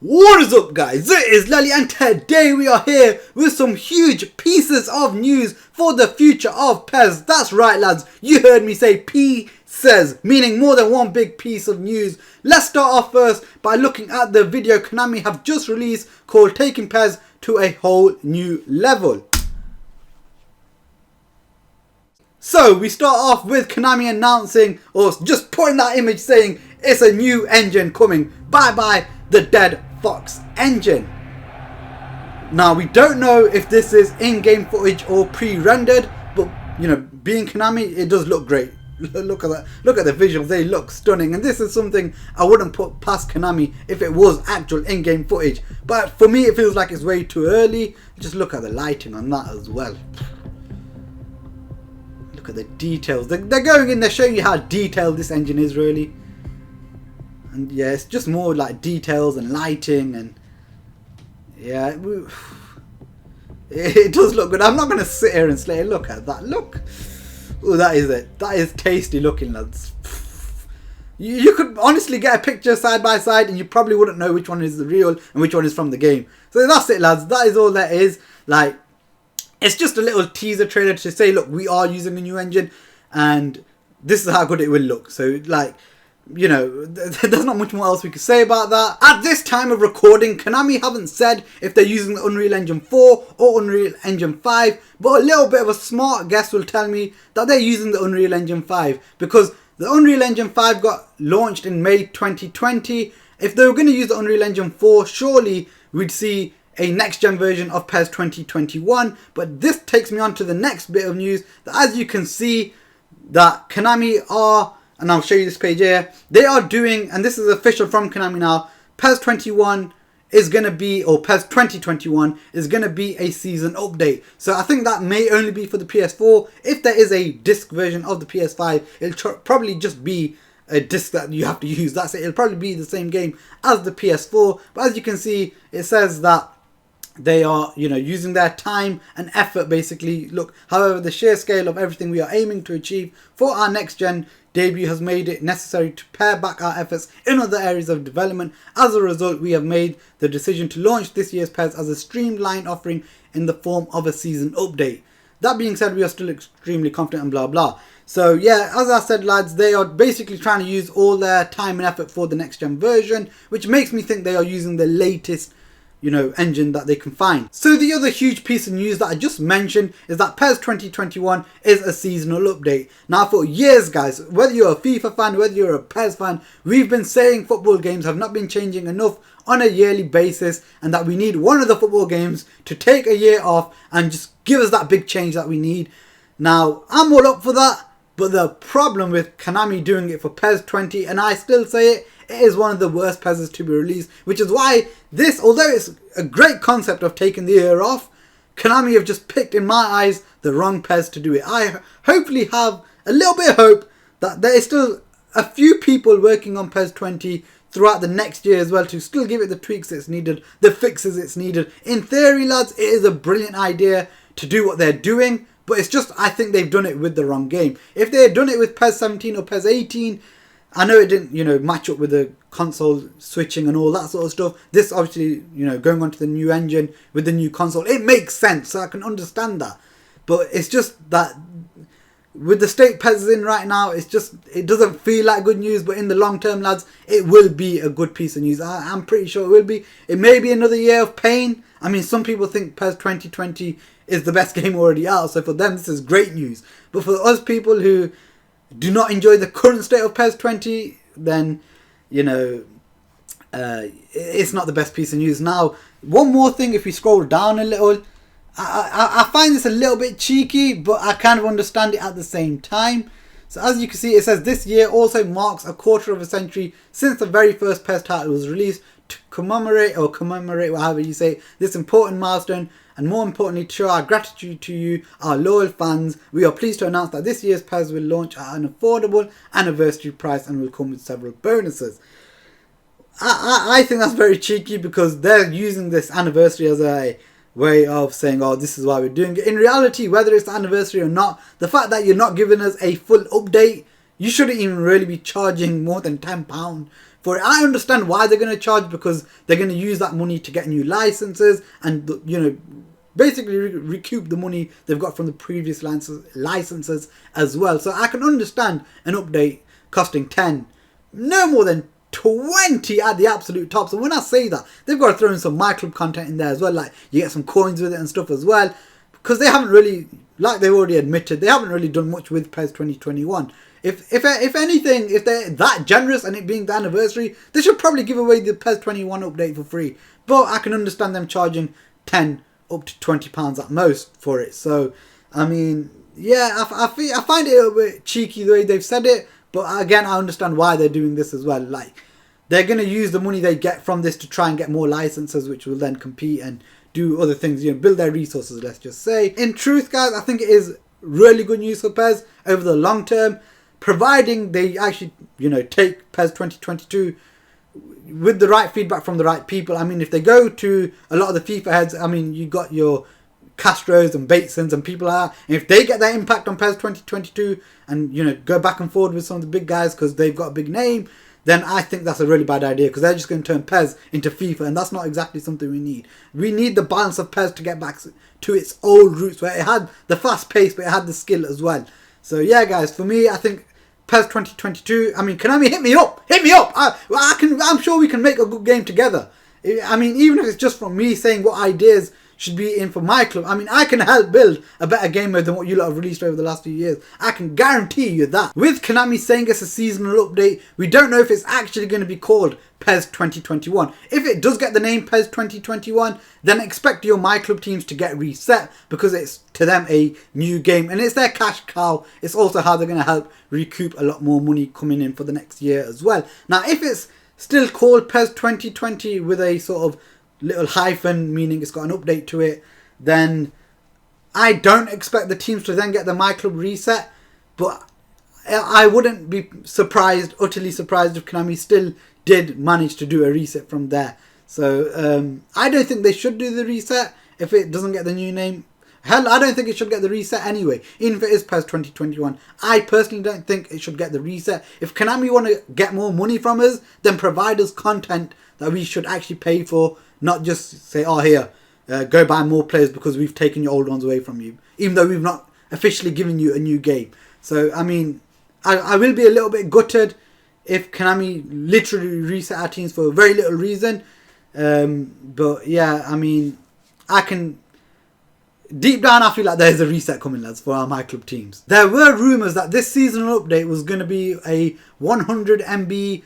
What is up, guys? It is Lally and today we are here with some huge pieces of news for the future of PES. That's right, lads, you heard me say pieces, meaning more than one big piece of news. Let's start off first by looking at the video Konami have just released called Taking PES to a Whole New Level. So we start off with Konami announcing, or just putting that image saying it's a new engine coming. Bye bye the dead Fox engine. Now we don't know if this is in-game footage or pre-rendered, but you know, being Konami, it does look great. Look at that. Look at the visuals, they look stunning, and this is something I wouldn't put past Konami if it was actual in-game footage. But for me it feels like it's way too early. Just look at the lighting on that as well. Look at the details. They're going in, they're showing you how detailed this engine is really. And yeah, it's just more like details and lighting, and yeah, it does look good. I'm not going to sit here and say, look at that, look. Oh, that is it. That is tasty looking, lads. You could honestly get a picture side by side and you probably wouldn't know which one is the real and which one is from the game. So that's it, lads. That is all that is. Like, it's just a little teaser trailer to say, look, we are using a new engine and this is how good it will look. So, like, you know, there's not much more else we could say about that. At this time of recording, Konami haven't said if they're using the Unreal Engine 4 or Unreal Engine 5, but a little bit of a smart guess will tell me that they're using the Unreal Engine 5 because the Unreal Engine 5 got launched in May 2020. If they were going to use the Unreal Engine 4, surely we'd see a next-gen version of PES 2021, but this takes me on to the next bit of news, that as you can see, that Konami are, and I'll show you this page here, they are doing, and this is official from Konami now, PES 21 is going to be, or PES 2021 is going to be a season update. So I think that may only be for the PS4. If there is a disc version of the PS5, it'll probably just be a disc that you have to use. That's it. It'll probably be the same game as the PS4. But as you can see, it says that they are, you know, using their time and effort basically. Look, however, the sheer scale of everything we are aiming to achieve for our next gen debut has made it necessary to pare back our efforts in other areas of development. As a result, we have made the decision to launch this year's PES as a streamlined offering in the form of a season update. That being said, we are still extremely confident and blah blah. So yeah, as I said, lads, they are basically trying to use all their time and effort for the next gen version, which makes me think they are using the latest, you know, engine that they can find. So the other huge piece of news that I just mentioned is that PES 2021 is a seasonal update. Now for years, guys, whether you're a FIFA fan, whether you're a PES fan, we've been saying football games have not been changing enough on a yearly basis and that we need one of the football games to take a year off and just give us that big change that we need. Now, I'm all up for that, but the problem with Konami doing it for PES 20, and I still say it, it is one of the worst PESs to be released, which is why this, although it's a great concept of taking the year off, Konami have just picked, in my eyes, the wrong PES to do it. I hopefully have a little bit of hope that there is still a few people working on PES 20 throughout the next year as well to still give it the tweaks it's needed, the fixes it's needed. In theory, lads, it is a brilliant idea to do what they're doing, but it's just, I think they've done it with the wrong game. If they had done it with PES 17 or PES 18, I know it didn't, you know, match up with the console switching and all that sort of stuff. This obviously, you know, going on to the new engine with the new console, it makes sense, so I can understand that. But it's just that with the state PES is in right now, it's just, it doesn't feel like good news, but in the long term, lads, it will be a good piece of news. I'm pretty sure it will be. It may be another year of pain. I mean, some people think PES 2020 is the best game already out, so for them this is great news. But for us people who do not enjoy the current state of PES 20, then, you know, it's not the best piece of news. Now, one more thing, if we scroll down a little, I find this a little bit cheeky, but I kind of understand it at the same time. So as you can see, it says this year also marks a quarter of a century since the very first PES title was released. To commemorate, however you say, this important milestone, and more importantly to show our gratitude to you, our loyal fans, we are pleased to announce that this year's PES will launch at an affordable anniversary price and will come with several bonuses. I think that's very cheeky because they're using this anniversary as a way of saying, oh, this is why we're doing it. In reality, whether it's the anniversary or not, the fact that you're not giving us a full update you shouldn't even really be charging more than £10 for it. I understand why they're going to charge, because they're going to use that money to get new licenses and, you know, basically recoup the money they've got from the previous licenses as well. So I can understand an update costing 10, no more than 20 at the absolute top. So when I say that, they've got to throw in some My Club content in there as well, like you get some coins with it and stuff as well, because they haven't really, like they've already admitted, they haven't really done much with PES 2021. If anything, if they're that generous and it being the anniversary, they should probably give away the PES 21 update for free. But I can understand them charging 10 up to £20 at most for it. So I mean, yeah, I find it a bit cheeky the way they've said it, but again, I understand why they're doing this as well. Like, they're going to use the money they get from this to try and get more licenses, which will then compete and do other things, you know, build their resources, let's just say. In truth, guys, I think it is really good news for PES over the long term, providing they actually, you know, take PES 2022 with the right feedback from the right people. I mean, if they go to a lot of the FIFA heads, I mean, you got your Castros and Batesons and people are, and if they get that impact on PES 2022 and, you know, go back and forward with some of the big guys because they've got a big name, then I think that's a really bad idea, because they're just going to turn PES into FIFA, and that's not exactly something we need. We need the balance of PES to get back to its old roots, where it had the fast pace but it had the skill as well. So yeah, guys, for me, I think PES 2022, I mean, Konami, hit me up! I'm sure we can make a good game together. I mean, even if it's just from me saying what ideas should be in for my club, I mean, I can help build a better game mode than what you lot have released over the last few years. I can guarantee you that. With Konami saying it's a seasonal update, we don't know if it's actually going to be called PES 2021. If it does get the name PES 2021, then expect your My Club teams to get reset, because it's, to them, a new game and it's their cash cow. It's also how they're going to help recoup a lot more money coming in for the next year as well. Now, if it's still called PES 2020 with a sort of little hyphen, meaning it's got an update to it, then I don't expect the teams to then get the My Club reset, but I wouldn't be surprised, utterly surprised, if Konami still did manage to do a reset from there. So I don't think they should do the reset if it doesn't get the new name. Hell, I don't think it should get the reset anyway, even if it is PES 2021. I personally don't think it should get the reset. If Konami want to get more money from us, then provide us content that we should actually pay for, not just say, oh, here, go buy more players because we've taken your old ones away from you, even though we've not officially given you a new game. So, I mean, I will be a little bit gutted if Konami literally reset our teams for very little reason. But, yeah, I mean, I can... Deep down, I feel like there's a reset coming, lads, for our My Club teams. There were rumours that this seasonal update was going to be a 100 MB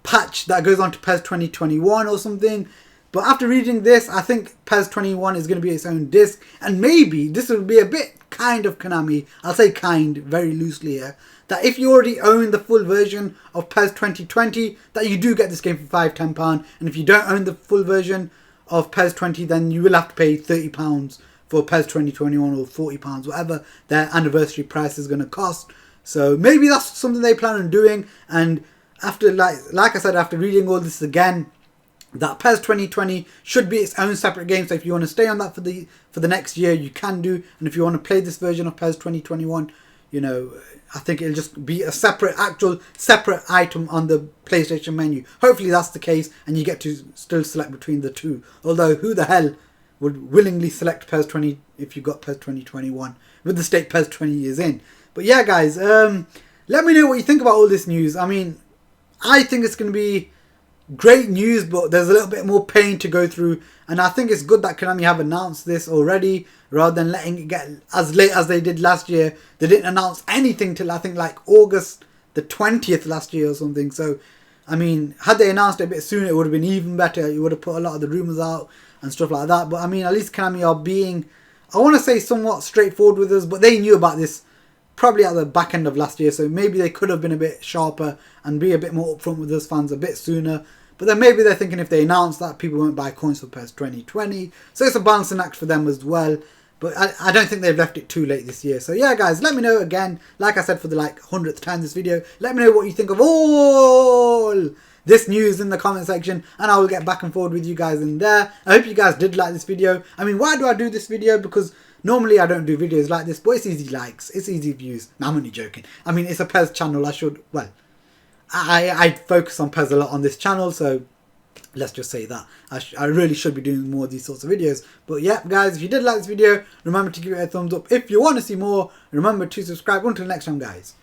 patch that goes on to PES 2021 or something. But after reading this, I think PES 21 is going to be its own disc. And maybe this will be a bit kind of Konami. I'll say kind very loosely here. That if you already own the full version of PES 2020, that you do get this game for £5-10. And if you don't own the full version of PES 20, then you will have to pay £30 for PES 2021 or £40, whatever their anniversary price is going to cost. So maybe that's something they plan on doing. And after, like I said, after reading all this again, that PES 2020 should be its own separate game. So if you want to stay on that for the next year, you can do. And if you want to play this version of PES 2021, you know, I think it'll just be a separate item on the PlayStation menu. Hopefully that's the case, and you get to still select between the two. Although, who the hell would willingly select PES 20 if you got PES 2021 with the state PES 20 is in? But yeah, guys, let me know what you think about all this news. I mean, I think it's going to be great news, but there's a little bit more pain to go through, and I think it's good that Konami have announced this already rather than letting it get as late as they did last year. They didn't announce anything till I think like August the 20th last year or something. So I mean, had they announced it a bit sooner, it would have been even better. It would have put a lot of the rumours out and stuff like that. But I mean, at least Konami are being, I want to say, somewhat straightforward with us, but they knew about this probably at the back end of last year, so maybe they could have been a bit sharper and be a bit more upfront with us fans a bit sooner. But then maybe they're thinking if they announce that, people won't buy coins for PES 2020. So it's a balancing act for them as well. But I don't think they've left it too late this year. So yeah, guys, let me know again, like I said for the 100th time this video, let me know what you think of all this news in the comment section, and I will get back and forward with you guys in there. I hope you guys did like this video. I mean, why do I do this video? Because Normally I don't do videos like this, but it's easy likes, it's easy views. No, I'm only joking. I mean, it's a Pez channel. I focus on Pez a lot on this channel, so let's just say that. I really should be doing more of these sorts of videos. But yeah, guys, if you did like this video, remember to give it a thumbs up. If you want to see more, remember to subscribe. Until next time, guys.